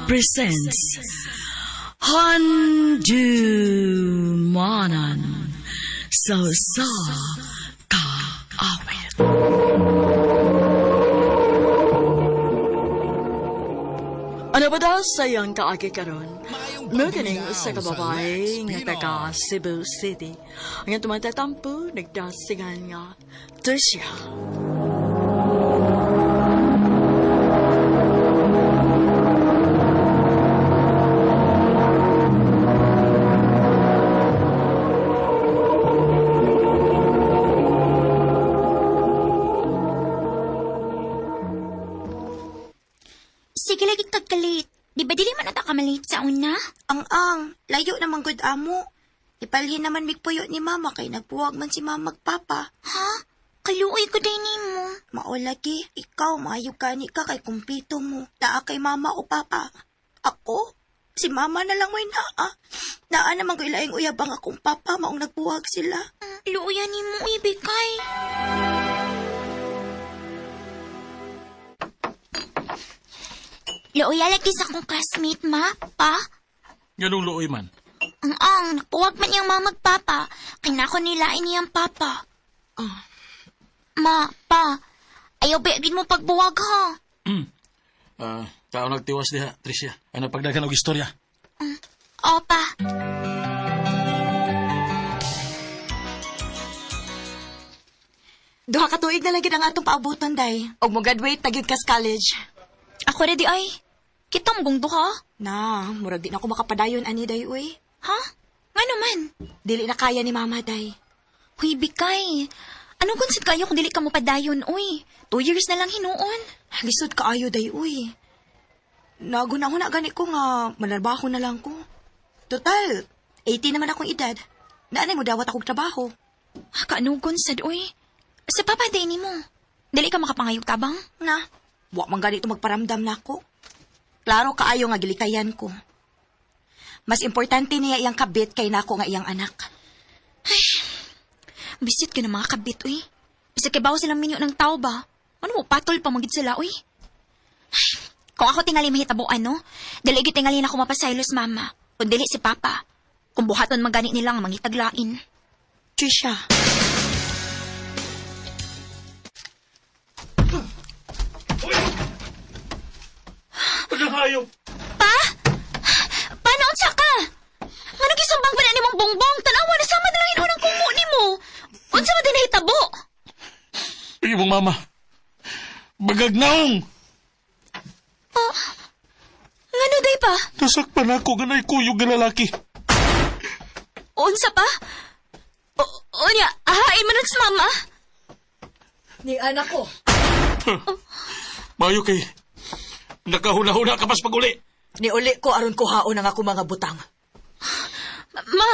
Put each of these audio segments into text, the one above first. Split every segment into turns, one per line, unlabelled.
presents Handumanan sa kaawit. Ano ba daw sayang kaagi karon? Naganing sa kababay nga taga Cebu City. Ang tumatatampo, nagdasingan nga Tricia.
Sige lagi kagkalit. Di ba dili man ata kamalit sa una?
Ang, layo naman gud amo. Ipalhin naman migpuyo ni mama kay nagpuwag man si mama magpapa.
Ha? Kaluoy ko din nimo.
Mao lagi, ikaw maayo kani ka kay kumpito mo. Naa kay mama o papa. Ako? Si mama na lang mo'y naa. Naa naman ko ilaing uyabang akong papa maong nagpuwag sila.
Luoyan nimo ibigay. Luoya lagi sa akong classmate, ma, pa.
Ganong looy man.
Ang, napuwag man niyang mamagpapa. Kaya nako nilain niyang papa. Ma, pa, ayaw bayagin mo pagbuwag, ha?
Tao nagtiwas diha, Tricia. Ano pagdagan og istorya?
Opa.
Duha ka tuig na lagi ang atong paabutan, day. Og mo graduate tagyud kas college.
Ako ready ay. Kita mo gong duha?
Na, murag di na ako makapadayon ani, day, uy.
Ha? Nga naman.
Dili na kaya ni mama, day.
Huy, bikay. Anong konsit kayo kung dili ka mo padayon, uy? 2 years na lang hinuon.
Lisod kaayo, day, uy. Nagunahon na gani ko nga manarbaho na lang ko. Total, 80 naman akong edad. Naanay mo dawat akong trabaho.
Kaanugon sad, uy. Sa papa din mo. Dili ka makapangayog tabang?
Na, wa man ganito magparamdam na ako. Klaro kaayo nga gilikayan ko. Mas importante niya iyang kabit kay nako nga iyang anak.
Bisit ka na mga kabit, uy. Bisa kibaw silang minyo ng tao ba? Ano mo, patol pa magid sila, uy. Kung ako tingali mahitabuan, no? Dili tingali na ako mapasaylos, mama. Kung dili si papa. Kung buhaton magani nilang mangitaglain.
Trisha.
Pagkakayo!
Pa? Paano sa ka? Nga nagisumbang pa na ni mong bongbong? Tanawa na sama na lang hinunang kumo ni mo. Unsa mo din nahitabo?
Sige mong mama. Bagagnaong!
Ngano day pa?
Nasakpan ako ganay kuyog nga lalaki.
Unsa pa? Unya, ahain mo nun sa mama?
Ni anak ko.
Mayo kay... Nakahuna-huna ka pas pag-uli.
Ni uli ko aron ko haon ang ako mga butang.
Ma,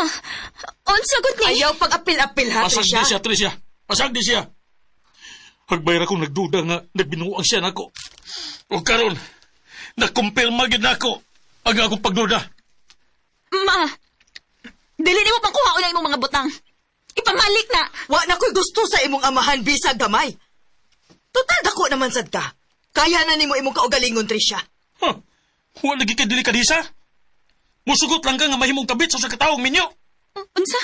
unsa gud ni?
Ayaw pag-apil-apil ha,
Pasag
Trisha.
di siya, Tricia. Pasag di siya. Hagbayra kong nagduda nga nagbinuang siya nako. O karon, nakumpirma gid nako ang akong pagduda.
Ma, dili ni mo pang kuhaon na imong mga butang. Ipamalik na.
Wa na ko'y gusto sa imong amahan bisag gamay. Total dako naman sad ka. Kaya na nimo imong kaugalingon, Trisha.
Huh? Wala lagi ka delikadisa? Musugot lang ka nga mahimong kabit sa katawang minyo.
Unsa?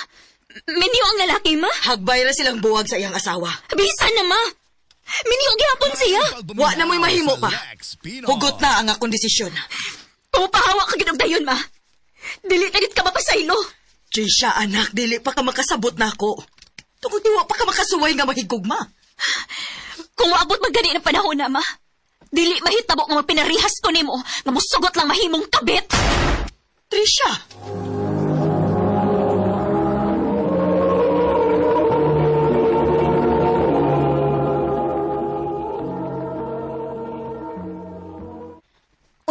Minyo ang lalaki, ma?
Hagbay ra silang buwag sa iyang asawa.
Bisan na, ma. Minyo gyapon siya.
Wa na mo'y mahimo pa. Hugot na ang akong desisyon.
Pumapahawa ka ginog dayon, ma. Dili na gid ka mapasaylo.
Trisha, anak, dili pa ka makasabot na ako. Tungkol di wa pa ka makasuway nga mahigugma.
Kung maabot magani ng panahon na, ma. Dili mahitabo nga magpinarihas ko nimo nga musugot lang mahimong kabit.
Trisha!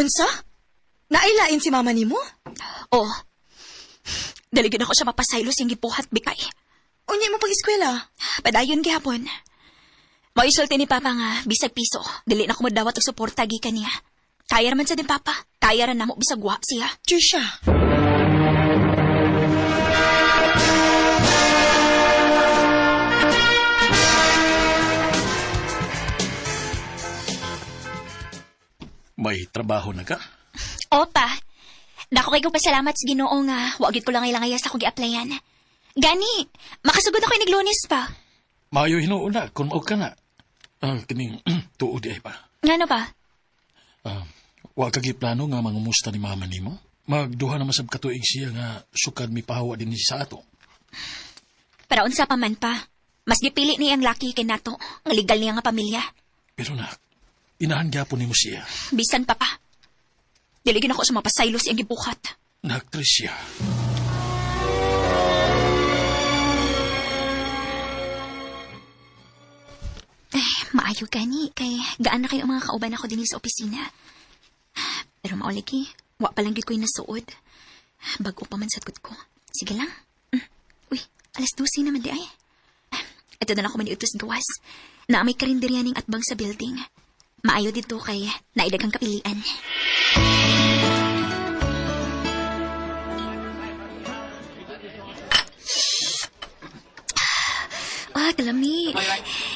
Unsa? Nailain si mama nimo?
Oh. Daligid ako siya mapasaylo siyang gipuhat bikay.
Unya mo pag-eskwela?
Padayon gihapon. Maisulti ni Papa nga, bisag piso. Dili na ko madawat og suporta gikan niya. Kaya raman sa din, Papa. Kaya rin na mo bisag wa siya.
Trisha.
May trabaho na ka?
Opa, dako kay kong pasalamat sa Ginoo nga wag gid ko lang ilangayas ako gi-applyan. Gani, makasugod ako inig Lunes pa.
Maayo hinuuna kung mao ka na. Kining tuod di ay pa.
Ngano ba?
Wa ka plano nga mangumusta ni mama nimo? Magduha na masab katuig siya nga sukad mi pahawa din sa ato.
Para unsa pa man pa. Mas gipili niya ang laki kay nato, nga legal niya nga pamilya.
Pero nak, inahan gyapon nimo siya.
Bisan pa pa. Diligin ako sa mapasaylo siyang gibuhat.
Nak Tricia.
Maayo gani, kay gaan na kayo ang mga kauban ako din sa opisina. Pero mauligi, wa pa lang gid ko'y nasuod. Bago pa man satkot ko. Sige lang. Uy, 12:00 naman di ay. Ito na lang ako maniutos gawas. Na may karinderyaning atbang sa building. Maayo dito kay naidagang kapilian. Kalami.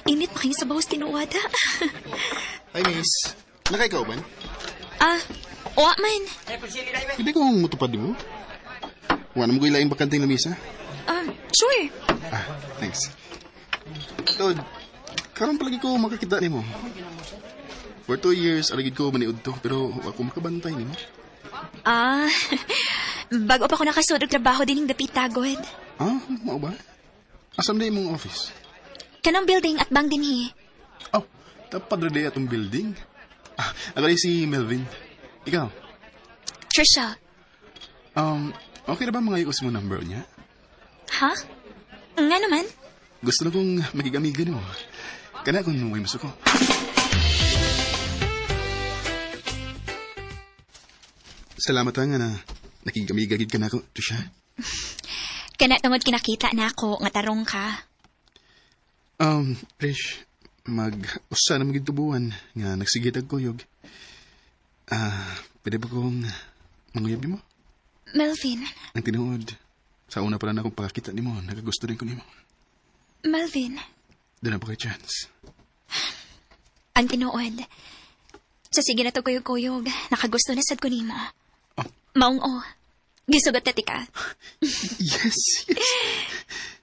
Init pa kayo sa bawas tinuwada.
Hi, miss. Nakaikaw ba?
Wa man.
Hindi ko mutupad mo. Wala mo ko ilaing bakanting lamisa.
Sure.
Thanks. Tod, karon palagi ko makakita ni mo. For 2 years, aligid ko maniud to, pero ako makabantay ni mo.
Bago pa ako nakasud og trabaho din ng dapitagod.
Mao ba? Asan na imong office?
Kanang building at bang dinhi.
Tapad rin atong building. Agali si Melvin. Ikaw?
Trisha.
Okay na ba mga mo number niya?
Ha? Nga naman?
Gusto na kong magigamigan mo. Kana kung may maso ko. Salamat nga na nakigamigagid ka na ako, Trisha.
Kana tungod kinakita na ako nga tarong ka.
Trish, mag-usa na magitubuan nga nagsigitag kuyog. Pwede ba kong manguyab mo?
Melvin.
Ang tinuod, sa una pala na akong pakakita ni mo, nagagusto rin ko ni mo.
Melvin.
Doon na ba kay chance?
Ang tinuod. Sa sige na to kuyog-kuyog, nakagusto na sad ko nimo. Maong o. Gisugot na tika.
Yes.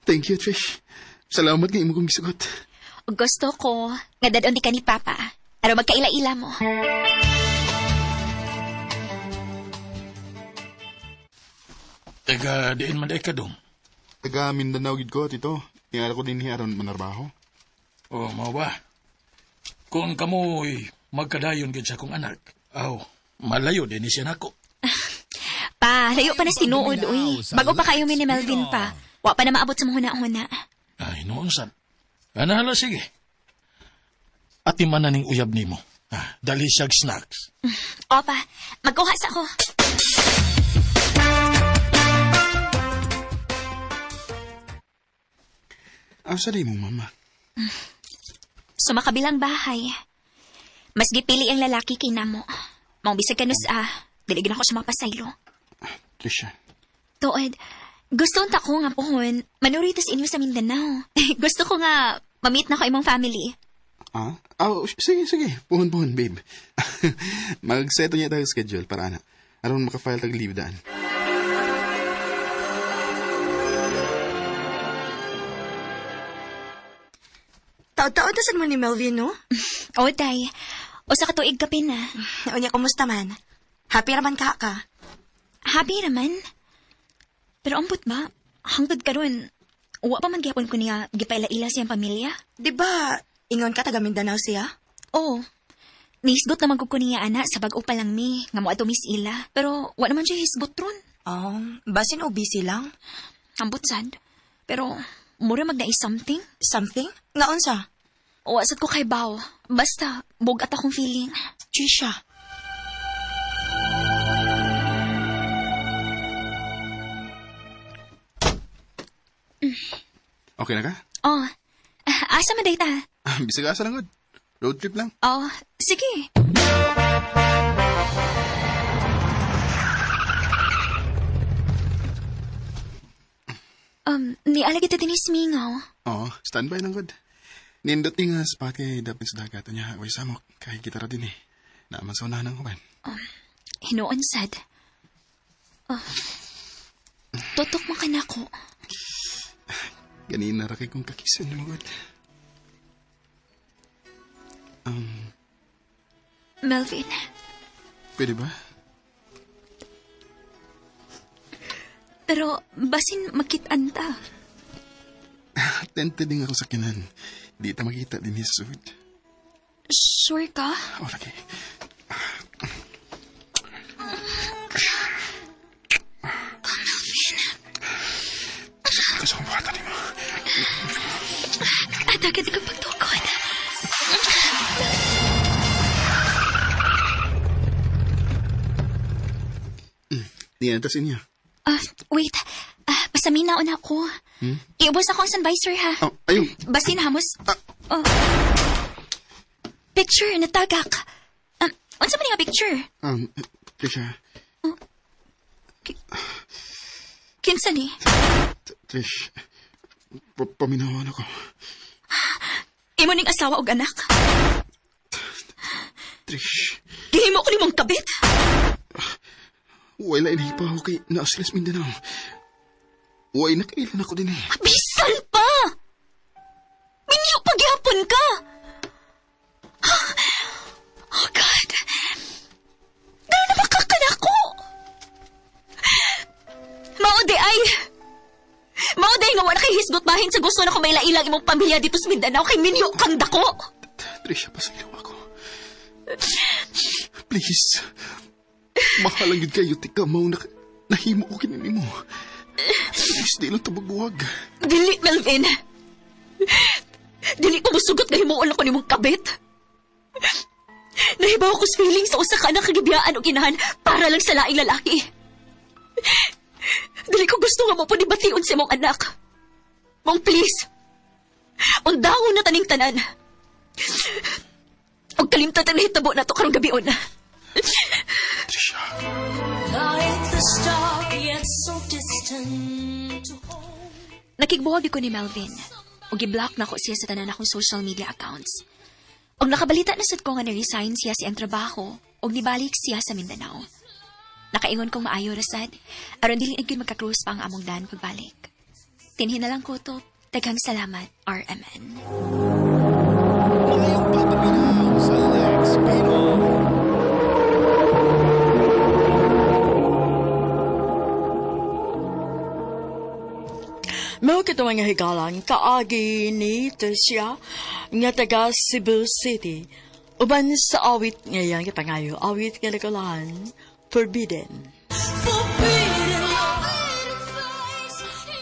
Thank you, Trish. Salamat nga imo kong gisugot.
Gusto ko, nga dadon di ka ni Papa. Araw magkaila-ila mo.
Taga diin man day ka dong.
Taga Mindanao gid ko, tito. Tingala ko din aron manarbaho.
Mao ba? Kung kamoy magkadayon gid sa akong anak, malayo din ni siya nako.
Pa, layo pa na sinuod, uy. Bago pa kayo ni Melvin pa. Wa pa na maabot sa mga huna-huna.
Ay, noon san. Hala, sige. At man na ning uyab nimo. Dali siyag snacks.
Opa, magkuha sa ako.
Asa di mo, mama?
Sa makabilang bahay. Mas gipili ang lalaki kay namo. Mong bisag kanus diligin ako sa mga pasaylo.
Trisha.
Tuod, gusto unta ko nga pohon, manuritas inyo sa Mindanao. Gusto ko nga mamit na ko imong family.
Sige. Puhon, babe. Mag-seto niya tayo schedule para ana. Aron makafile tag leave daan.
Taod-taod na sad mo ni Melvin, no?
O, day. O sa katuig kapin na.
Unya, kumusta man? Happy raman ka?
Happy naman. Pero ampot ba? Hangtod karon, uwa pa man gyapon ko niya gipaila-ila siyang pamilya.
Di ba, ingon ka taga Mindanao siya?
Oo. Nisgot naman ko niya ana sa bag-o pa lang mi, nga mo ato Miss Ila. Pero wa naman siya hisgot ron.
Basin o busy lang?
Ambot sad. Pero, mura magnais something.
Something? Nga unsa?
Wa sad ko kay baw. Basta, bugat akong feeling.
Trisha.
Okay na ka?
Asa man dayta?
Bisag asa lang, God. Road trip lang.
Sige. Niala kita tinis mingaw.
Standby lang, God. Nindot nga spot kay dapat sa dagat niya. Uy, samok. Kaya kita ra din eh. Naaman sa unahan ng kuban.
Hinoon sad. Tutok mo ka na ko.
Ganina ra kay kong kakisan, Lord.
Melvin,
Pwede ba?
pero basin makitaan ta.
Tempted din ako sa kinan. Di ta makita din sa sud.
Sure ka?
O, lagi. Gusto kong buhatan mo.
At agad ka pagtukod.
Di na tas inyo.
Wait. Pasaminaw na ako. Iubos ako ang sunvisor, ha?
Oh, ayun.
Basin, hamos. Oh. Picture, natagak. Unsa man nga picture?
Trisha.
Kinsa ni?
Trish. Paminawan ako.
Imo ning asawa og anak.
Trish.
Gihimo ko nimong kabit.
Wala inihipa ako kay Naasilas Mindanao. Wala nakailan ako din eh.
Bisan pa! Minyo pagyapon ka! Oh God! Dahil na makakanako! Mauday nga wala kay hisgot bahin sa gusto na ko may lailang imong pamilya dito sa Mindanao kay minyo kang dako!
Trisha, pasilaw ako. Please. Mahalang yun kayo, tika mo na nahimo ko kinini mo. Please, di lang ito magbuwag.
Dili, Melvin! Dili ko musugot nga himuon ako nimong kabit. Nahibaw ko sa feeling sa usa ka anak kagibiyaan o ginahan para lang sa laing lalaki. Dili ko gusto nga mo panibation sa imong anak. Mong please, undawon na taning tanan. Og kalimtan ang nahitabo na to karong gabion.
Trisha.
Like the star, yet so distant to hold.
Nakigbuwag ko ni Melvin. Og i-block na ko siya sa tanan akong social media accounts. Og nakabalita na sad ko nga na-resign siya sa iyang trabaho og nibalik siya sa Mindanao. Nakaingon kong maayo rasad, aron dili gyud magka-close pa ang among dan pagbalik. Tinhin na lang ko to. Daghang salamat, RMN.
Ngayong papaminaw sa Lex Pinoy.
Mao kito nga higalan kaagi ni Tricia nga taga Cebu City. Uban sa awit ngayang kipangayo, awit nga nagalahan, Forbidden.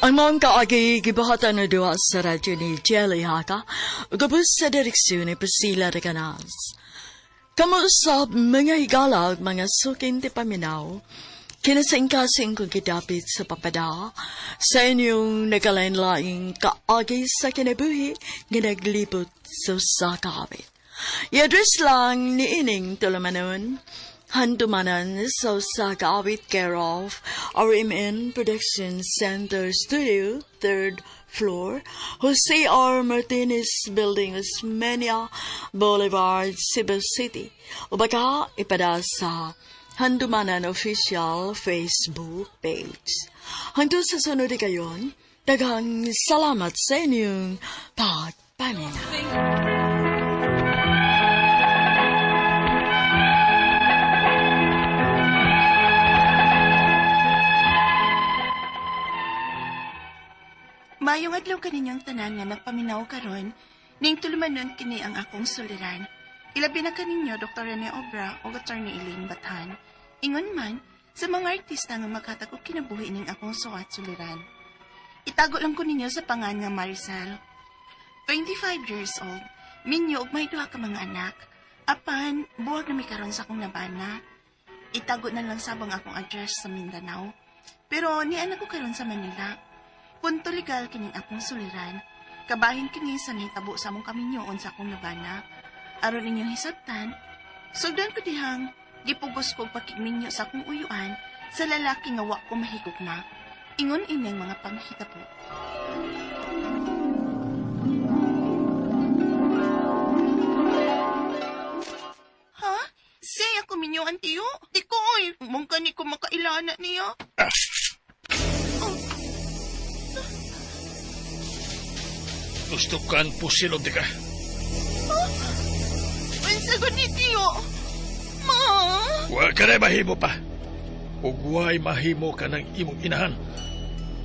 Ang mga kaagi gibahatan na duwa sa radyo ni Jelly Haka, gabos sa direksyon ni Priscilla Reganas. Kamusap mga higala at mga suking ti paminaw, kinasing-kasing kong kidapit sa papada, sa inyong nagalain-laing kaagi sa kinabuhi nga naglipot sa kakabit. I-address lang ni Ining Tulamanon, handumanan sa kakabit care of RMN Production Center Studio, 3rd floor, Jose R. Martinez Building, Osmeña Boulevard, Cebu City. O baka ipada sa Handumanan Official Facebook page. Hanggang sa sunod kayon, daghang salamat sa inyong pagpaminaw.
Mayong adlaw kaninyong tanan nga nagpaminaw karon, ning tulumanon kini ang akong suliran. Ilabi na kaninyo Dr. Rene Obra o Attorney Elaine Bathan. Ingon man, sa mga artista nga maghatag og kinabuhi ning akong suwat suliran. Itago lang ko ninyo sa pangan nga Maricel. 25 years old, minyo og may duha ka mga anak. Apan, buwag na mi karon sa akong nabana. Itago na lang sabang akong address sa Mindanao. Pero ni anak ko karon sa Manila. Punto legal kining akong suliran. Kabahin kini sa nahitabo sa among kaminyoon sa akong nabana. Aron inyong hisabtan, sugdan ko dihang gipugos ko pakigminyo sa akong uyuan sa lalaki nga wa ko mahigog na. Ingon ining mga panghitabo. Ha? Say ako minyo, antiyo. Di ko, mong kani ko makailana niya.
Gusto kan pusilog di ka.
Ang sagot ni Tiyo. Ma!
Wa ka na mahimo pa. Ug wa'y mahimo ka ng imong inahan.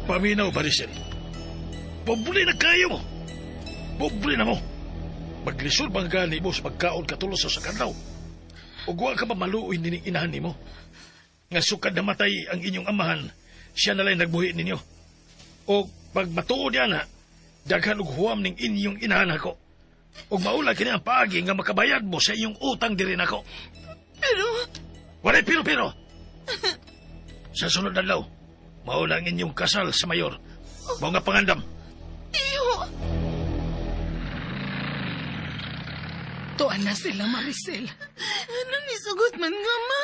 Paminaw, Maricel. Pobre na kayo mo. Pobre na mo. Maglisod bang gani mo sa pagkaon katulos sa sakadaw. Ug wa ka pa maluoy nining inahan nimo. Nga sukad na matay ang inyong amahan, siya na lang nagbuhi ninyo. O pag matuod niya na, daghan og huwam ning inyong inahan ako. Ug maula kini ang paagi nga makabayad mo sa inyong utang diri nako.
Pero,
Walay pero. Sa sunod na law, maula ang inyong kasal sa mayor. Mao nga pangandam.
Tiyo!
Tuan na sila, Maricel.
Ano ni sugot man nga, ma?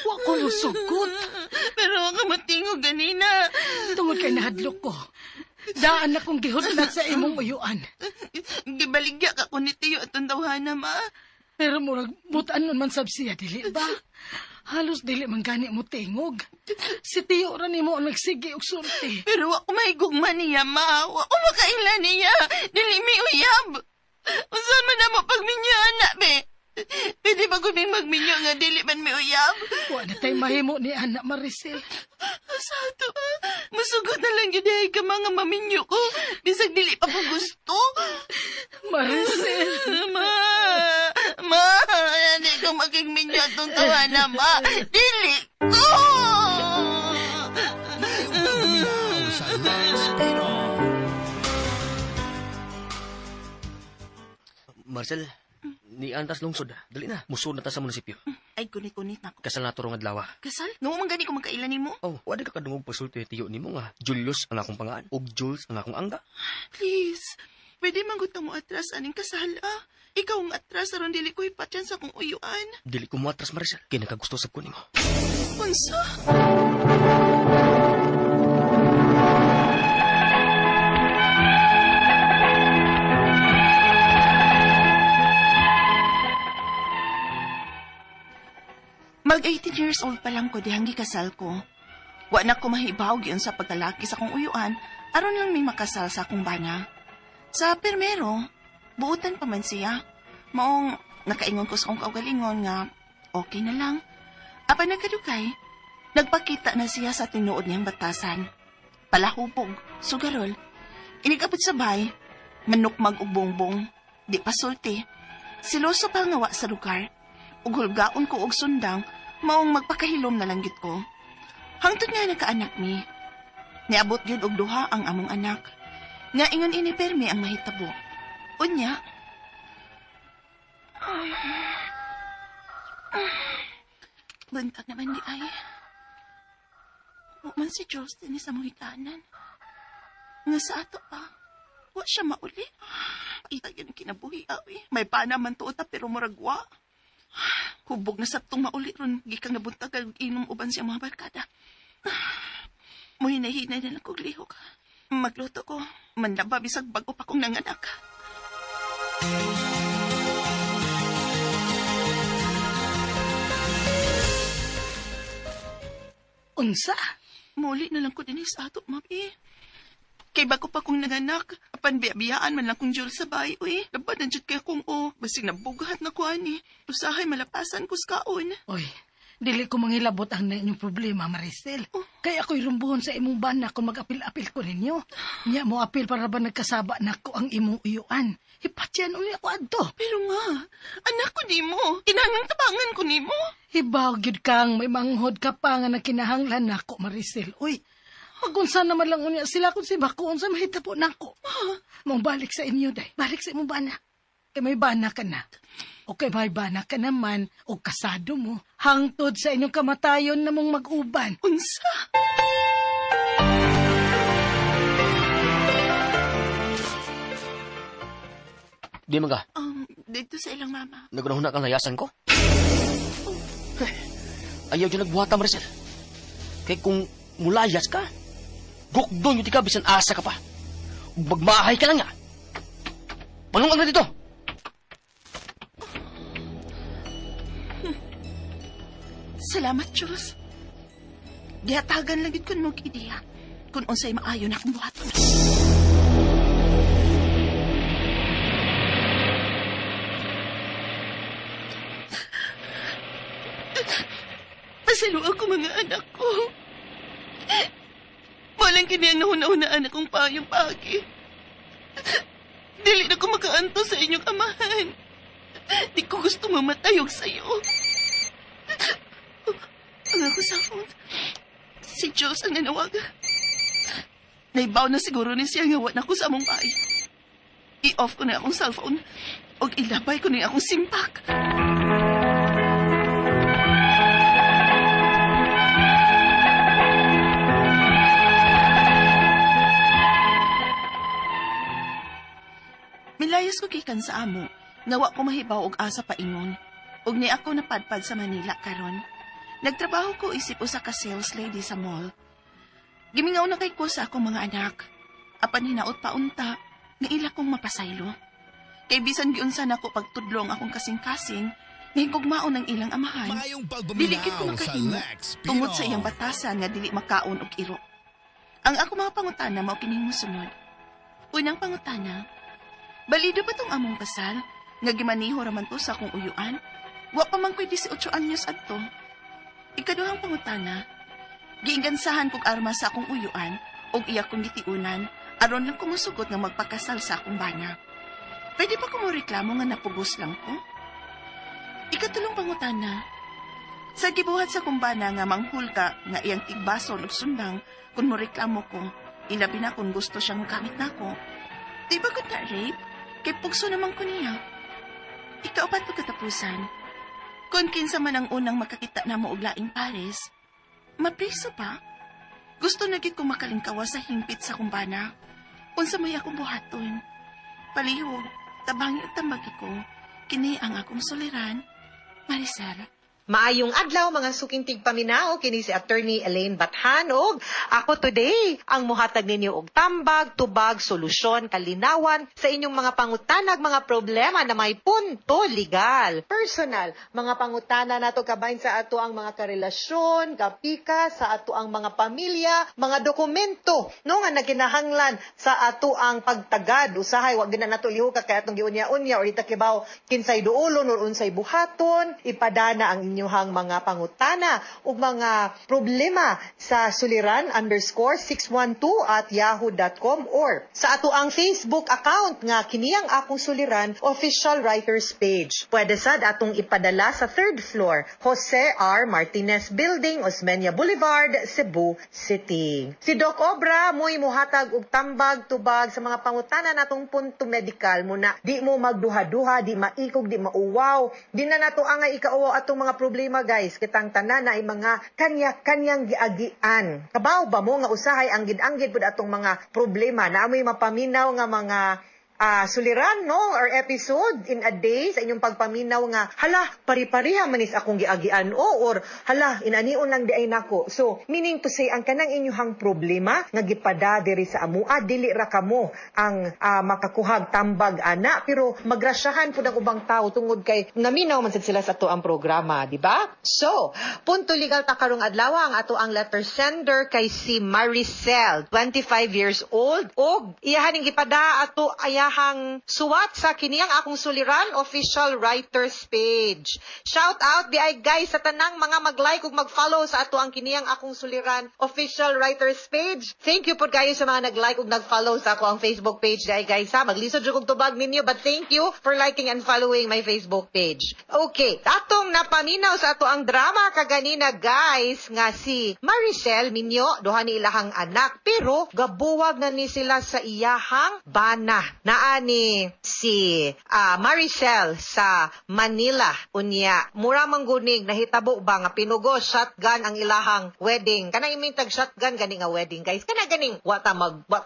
Wa ko mo sugot.
Pero ako matingog ganina.
Tungod kay nahadlok ko. Daan na kong gihutlat sa imong uyuan.
Gibaligya ka ko ni Tiyo at tandawhana, ma.
Pero murag butan nun man sab siya, dili ba? Halos dili man gani mo tingog. Si Tiyo ra nimo ang nagsigi og sulti.
Pero ako mahigugma niya, ma. Ako makaila niya. Dili mi uyab. Usan man na mo pagminyo, anak, be. Pwede ba guming magminyo nga dili man mi uyab?
Wa na tay mahimo ni anak Maricel.
Sato, masugot na lang yun ka mga maminyo ko. Bisag dili pa ko gusto.
Maricel.
Ma, hindi ko maging minyo atong tawanan, ma. Dili ko!
Paminaw sa Lex Pino.
Marcel, ni antas lungsod. Dali na, musod na ta sa munisipyo.
Ay, kunit-kunit na ko.
Kasal na turong adlaw.
Kasal? Nga man gani ko magkailan mo?
Oh, wala ka kadungog pasulti tiyo nimo nga. Julius ang akong pangaan, ug Jules ang akong angga.
Please, pwede maguta mo atras aning kasal, ah. Ikaw ang atras aron dili ko ipatyan sa kong uyuan.
Dili ko matras Marcel, kay nakagusto sab ko nimo.
Unsa? Mag 18 years old pa lang ko dihang gikasal ko. Wa na ko mahibaw yun sa pagkalaki sa kong uyuan, aron lang may makasal sa akong bana. Sa permero, buutan pa man siya. Maong nakaingon ko sa kong kaugalingon nga okay na lang. Apa nagkadukay, nagpakita na siya sa tinuod niyang batasan. Palahubog, sugarol, inigabot sa bay, manukmag og bongbong, di pasulti. Siloso pa nga wa sa lugar, ug hulgaon ko og sundang, maong magpakahilom na langgit ko. Hangtod nga nagkaanak mi. Niabot yun og duha ang among anak. Nga ingon ini permi ang mahitabo. Unya. Buntag naman di ay. Man si Jules din sa mga hikanan. Nga sa ato pa. Wa siya mauli. Paita yun ang kinabuhi awi. May panaman tuota pero muragwa. Hubog na sabtong mauli ron. Gikang nabuntag kag inom uban siya mga barkada. Muy nahinay na lang kong lihok. Magluto ko. Manlaba bisag bago pa kong nanganak.
Unsa?
Muli na lang ko din sa ato, mami. Kay bago pa kong nanganak, apan biyaan man lang kong Jules sa bahay, uy. Labad na dyan kaya kong basig nabugahat na ko, ani. Usahay malapasan ko sa kaon.
Oy, dili ko mangilabot ang na inyong problema, Maricel. Kaya ako'y rumbuhon sa imong bana kung mag-apil-apil ko ninyo. Nya mo apil para ba nagkasaba na ko ang imong uyuan. Hipatyan uli ako adto.
Pero nga, anak ko ni mo. Kinanang tabangan ko ni mo.
Hibaw gyud kang may manghod ka pa nga nakinahanglan nako, Maricel. Uy, magunsa naman lang unya sila kung si Bakuon sa mahitabo nako. Mong balik sa inyo, day. Balik sa imong bana. Kay may bana ka na. O kay may bana ka naman, o kasado mo. Hangtod sa inyong kamatayon na mong mag-uban.
Unsa?
Di man ka,
Dito sa ilang mama.
nagunahon na kang layasan ko. Ayaw dyan nagbuhata Maricel. Kay kung mulayas ka, gukdon yung tika bisan asa ka pa. Magmahay ka lang nga. Panungang na dito.
Salamat, Diyos. Gihatagan lang yun kun mong ideya. Kung unsay maayo na akong buhaton. Pasalo ako mga anak ko. Walang kiniyang nahuna-hunaan akong payong pagi. Dili na ko makaanto sa inyong amahan. Di ko gusto mamatayog sa'yo. Ang ako sa phone. Si Diyos ang nanawag. Naibaw na siguro ni siya nga na ko sa among bahay. I-off ko na akong cellphone o ilabay ko na akong simpak. Milayas ko gikan sa amo, nawa ko mahibaw og asa paingon. Ug ni ako napadpad sa Manila karon. Nagtrabaho ko isip usa ka sales lady sa mall. Gimingaw na kay ko sa akong mga anak. Apan hinaot pa unta, nga ila kong mapasaylo. Kay bisan giunsa nako pagtudlong akong kasing-kasing, nahigugmaon ang ilang amahan. Dili gid ko makahimo tungod sa iyang batasan nga dili makaon og iro. Ang ako mga pangutana mao kining mosunod. Unang pangutana, balido ba tong among kasal nga gimaniho raman to sa akong uyuan? Wa pa man ko'y 18 anyos adto. Ikaduhang pangutana, giingansahan kog arma sa akong uyuan og iya kong gitiunan aron lang kumusugot nga magpakasal sa akong bana. Pwede pa ko mo reklamo nga napugos lang ko? Ikatulong pangutana, sa gibuhat sa akong bana nga manghulga nga iyang tigbason og sundang kung mo reklamo ko, ilabi na kung gusto siyang gamit nako. Di ba ko na rape? Kay pugso naman ko niya. Ikaapat ko katapusan. Kung kinsa man ang unang makakita na mo og laing pares, mapriso pa? Gusto na gid ko makalingkawa sa himpit sa kumbana. Unsa may akong buhaton. Palihog, tabangi at tambagi ko, kini ang akong suliran, Maricel.
Maayong adlaw mga suking tigpaminaw kini si Attorney Elaine Bathanog. Ako today ang muhatag ninyo og tambag, tubag, solusyon, kalinawan sa inyong mga pangutanag, mga problema na may punto legal. Personal, mga pangutana nato kabahin sa ato ang mga karelasyon, kapika sa ato ang mga pamilya, mga dokumento no nga naginahanglan sa ato ang pagtagad usahay wag gina nato lihuka kay atong giunya-unya or itakibaw kinsay duolon or unsay buhaton, ipadana ang inyong mga pangutana ug mga problema sa suliran _612@yahoo.com or sa ato ang Facebook account nga kiniyang akong suliran official writers page. Pwede sad atong ipadala sa 3rd floor, Jose R. Martinez Building, Osmeña Boulevard, Cebu City. Si Doc Obra mo'y muhatag og tambag tubag sa mga pangutana natong punto medical muna. Di mo magduha-duha, di maikog, di mauwaw. Di na nato angay ikauwaw atong mga problema guys, kitang tanan na ay mga kanya-kanyang giagian. Kabaw ba mo nga usahay ang gid-anggid pud atong mga problema na amoy mapaminaw nga mga suliran no or episode in a day sa inyong pagpaminaw nga hala pari-pariha manis akong giagian or hala inanion lang di ay nako. So meaning to say ang kanang inyong problema nga gipada diri sa amua dili ra kamo ang makakuhag tambag ana pero magrasyahan pud ang ubang tao tungod kay naminaw man sad sila sa ato ang programa, di ba? So punto legal ta karong adlaw ang ato ang letter sender kay si Maricel, 25 years old og iyahan gipada ato hang suwat sa kiniyang akong suliran official writers page. Shout out di ay guys sa tanang mga mag-like ug mag-follow sa ato ang kiniyang akong suliran official writers page. Thank you po kayo sa mga nag-like ug nag-follow sa ako ang Facebook page di ay guys ha. Maglisod jud kog tubag ninyo but thank you for liking and following my Facebook page. Okay, atong napaminaw sa ato ang drama kaganina guys nga si Maricel minyo duha ni ilahang anak pero gabuwag na ni sila sa iyahang bana na ani si Maricel sa Manila unya mura manggunig nahitabo ba nga pinugo shotgun ang ilahang wedding kanang imong tag shotgun gani nga wedding guys kana ganing wata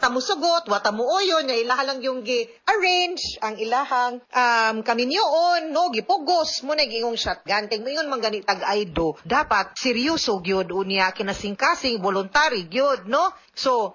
musugot wata muuyon nga ilaha lang yung gi-arrange ang ilahang kaminyoon no gipugos mo na gingong shotgun kay moingon man gani tag aido dapat seryoso gyud unya kinasing-kasing voluntary gyud no so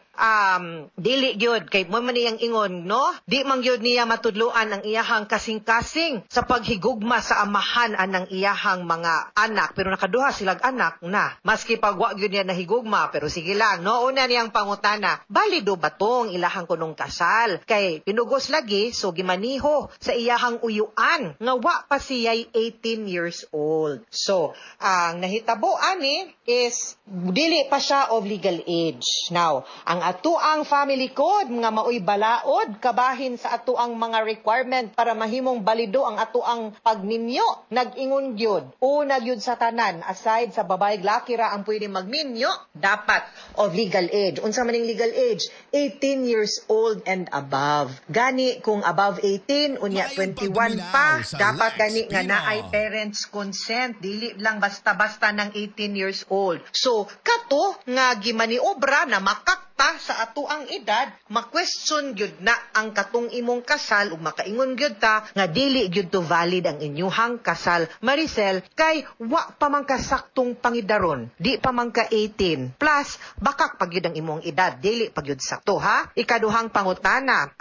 dili gyud kay mo man niyang ingon no di man gyud niya matudluan ang iyahang kasing-kasing sa paghigugma sa amahan anang iyahang mga anak, pero nakaduha silang anak na. Maski pag wa gyud niya nahigugma, pero sige lang, no? Una niyang pangutana, balido ba tong ilahang kunong kasal? Kay pinugos lagi, so gimaniho sa iyahang uyuan, nga wa pa siya'y 18 years old. So, ang nahitabo ani is, dili pa siya of legal age. Now, ang atuang family code, nga maoy balaod, kabahin sa atuang mga requirement para mahimong balido ang atuang pagminyo, nag-ingon gyud. Una gyud sa tanan, aside sa babae laki ra ang pwede magminyo, dapat of legal age. Unsa maning legal age? 18 years old and above. Gani kung above 18, unya 21 pa, dapat gani nga naay parents consent, dili lang basta-basta ng 18 years old. So, kato nga gimaniobra na makakta sa atuang edad, ma-question gyud na ang katong imong kasal ug makaingon gyud ta nga dili gyud to valid ang inyuhang kasal, Maricel, kay wa pa man kasaktong pangidaron, di pa man ka 18. Plus, bakak pag gyud ang imong edad, dili pag gyud sakto, ha? Ikaduhang pangutana,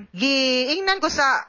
giingnan ko sa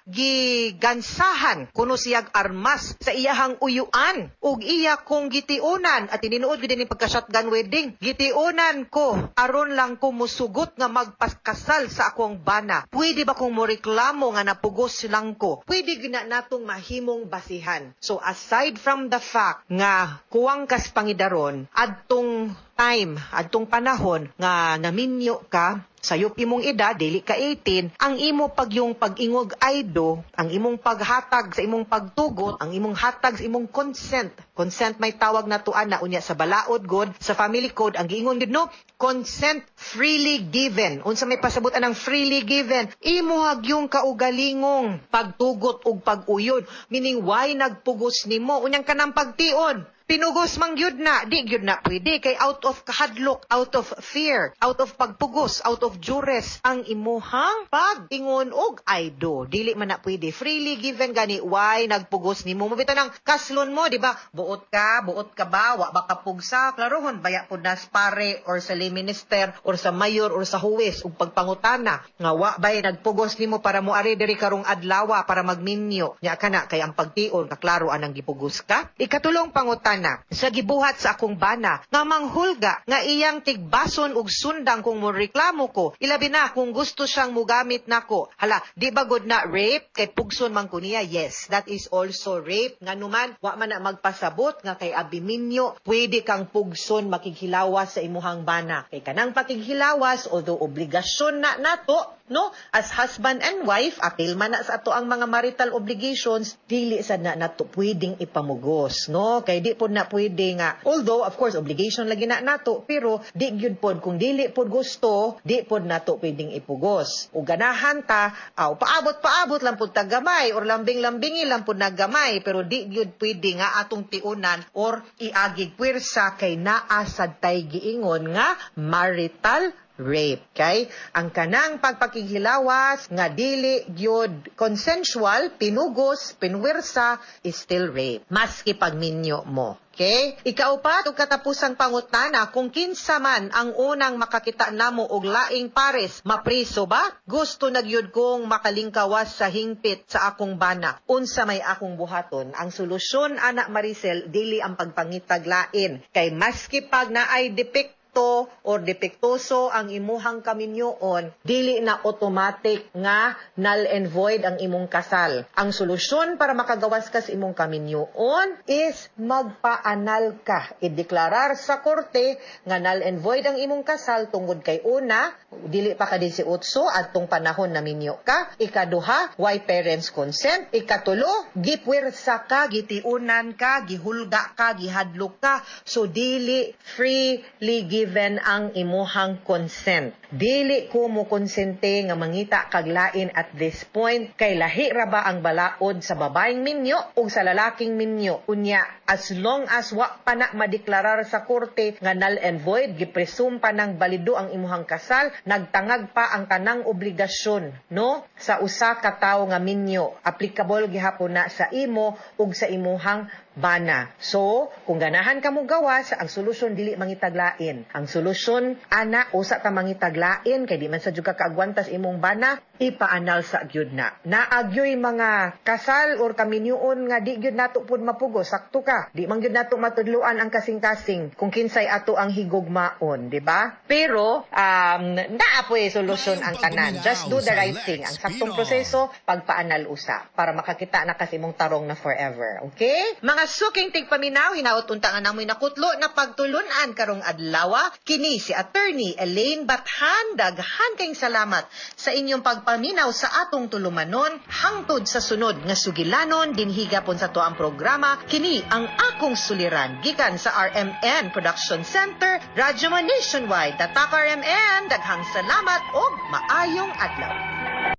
gigansahan kuno siyag armas sa iyahang uyuan ug iya kong gitiunan at ininuod gyud ni pagka-shotgun wedding, gitiunan ko aron lang ko musugot nga magpakasal sa akong bana. Pwede ba kong moreklamo nga napugos lang ko? Pwede gina natong mahimong basihan. So aside from the fact nga kuwang kas pangidaron adtong time, adtong panahon nga naminyo ka sayop imong edad, dili ka 18, ang imo yung pag-ingog aydo, ang imong paghatag sa imong pagtugot, ang imong hatag sa imong consent. Consent may tawag na tuan na unya sa balaod god, sa family code, ang giingon gid no, consent freely given. Unsa may pasabutan ng freely given? Imo yung kaugalingong pagtugot ug pag-uyod. Meaning, why nagpugos nimo? Unyang kanang pagtion. Pinugos mang gyud na, di gyud na pwede kay out of kahadlok, out of fear, out of pagpugos, out of duress ang imuhang pag-ingon og aydo. Dili man na pwede. Freely given gani, why nagpugos nimo? Mabita ng kaslon mo, di ba? Buot ka ba? Wa ba ka pugsa? Klarohon, baya po na pare or sa lay minister or sa mayor or sa huwes ug pagpangutana nga wa bay nagpugos nimo para mo ari diri karong adlawa para magminyo. Nya kana kay ang pagtion kaklaro anang gipugos ka. Ikatulong pangutana sa gibuhat sa akong bana nga manghulga nga iyang tigbason ug sundang kung mo reklamo ko, ilabi na kung gusto siyang mugamit nako. Hala, di ba good na rape kay pugson man ko niya? Yes, that is also rape. Nganuman wa man na magpasabot nga kay abiminyo pwede kang pugson makighilawas sa imuhang bana. Kay kanang pakighilawas although obligasyon na nato, no, as husband and wife, apil man na sa ato ang mga marital obligations, dili sad na nato pwedeng ipamugos, no? Kay di pod na pwede nga, although of course obligation lagi na nato, pero di gyud pod kung dili pod gusto, di pod nato pwedeng ipugos. Ug ganahan ta, paabot lang pod ta gamay or lambing-lambingi lang pod na gamay, pero di gyud pwede nga atong tiunan or iagig pwersa kay naa sad tay giingon nga marital rape. Kay ang kanang pagpakighilawas nga dili gyud consensual, pinugos, pinwersa is still rape maski pagminyo mo. Okay? Ikaupat ug katapusang pangutana, kung kinsa man ang unang makakita namo og laing pares, mapriso ba? Gusto na gyud kong makalingkawas sa hingpit sa akong bana. Unsa may akong buhaton? Ang solusyon, anak Maricel, dili ang pagpangitag lain. Kay maski pag naay depekto or depektoso ang imuhang kaminyoon, dili na automatic nga null and void ang imong kasal. Ang solusyon para makagawas ka sa imong kaminyoon is magpa-anal ka. Ideklarar sa korte nga null and void ang imong kasal tungod kay una, dili pa ka 18 adtong panahon na minyo ka. Ikaduha, why parents consent. Ikatulo, gipwersa ka, gitiunan ka, gihulga ka, gihadlok ka. So dili freely given ang imuhang consent. Dili ko mo konsente nga mangita kag lain at this point, kay lahi ra ba ang balaod sa babaeng minyo o sa lalaking minyo. Unya, as long as wa pa na madeklarar sa korte nga null and void, gipresume pa ng balido ang imuhang kasal, nagtangag pa ang tanang obligasyon, no, sa usa ka tawo nga minyo. Applicable gihapon na sa imo ug sa imuhang bana. So, kung ganahan ka mo gawas, ang solusyon dili mangitaglain. Ang solusyon, ana, usa ta mangitaglain lain kay di man sa juga kaagwantas imong bana, ipaanal sa gyud na. Naagyoy mga kasal or kaminyuon nga di gyud nato pud mapugo, sakto ka. Di man gyud nato matudluan ang kasing-kasing kung kinsay ato ang higugmaon, di ba? Pero naapoy solusyon ang tanan. Just do the right thing. Ang saktong proseso, pagpaanal usa para makakita na kasi mong tarong na forever. Okay? Mga suking tigpaminaw, hinaot unta nga namoy nakutlo na pagtulunan karong adlaw. Kini si Attorney Elaine Bathan. Daghan kayong salamat sa inyong pagpaminaw sa atong tulumanon hangtod sa sunod nga sugilanon dinhi gapon sa tuang programa. Kini ang akong suliran gikan sa RMN Production Center, Radyo Man Nationwide. Tatak RMN, daghang salamat o maayong adlaw.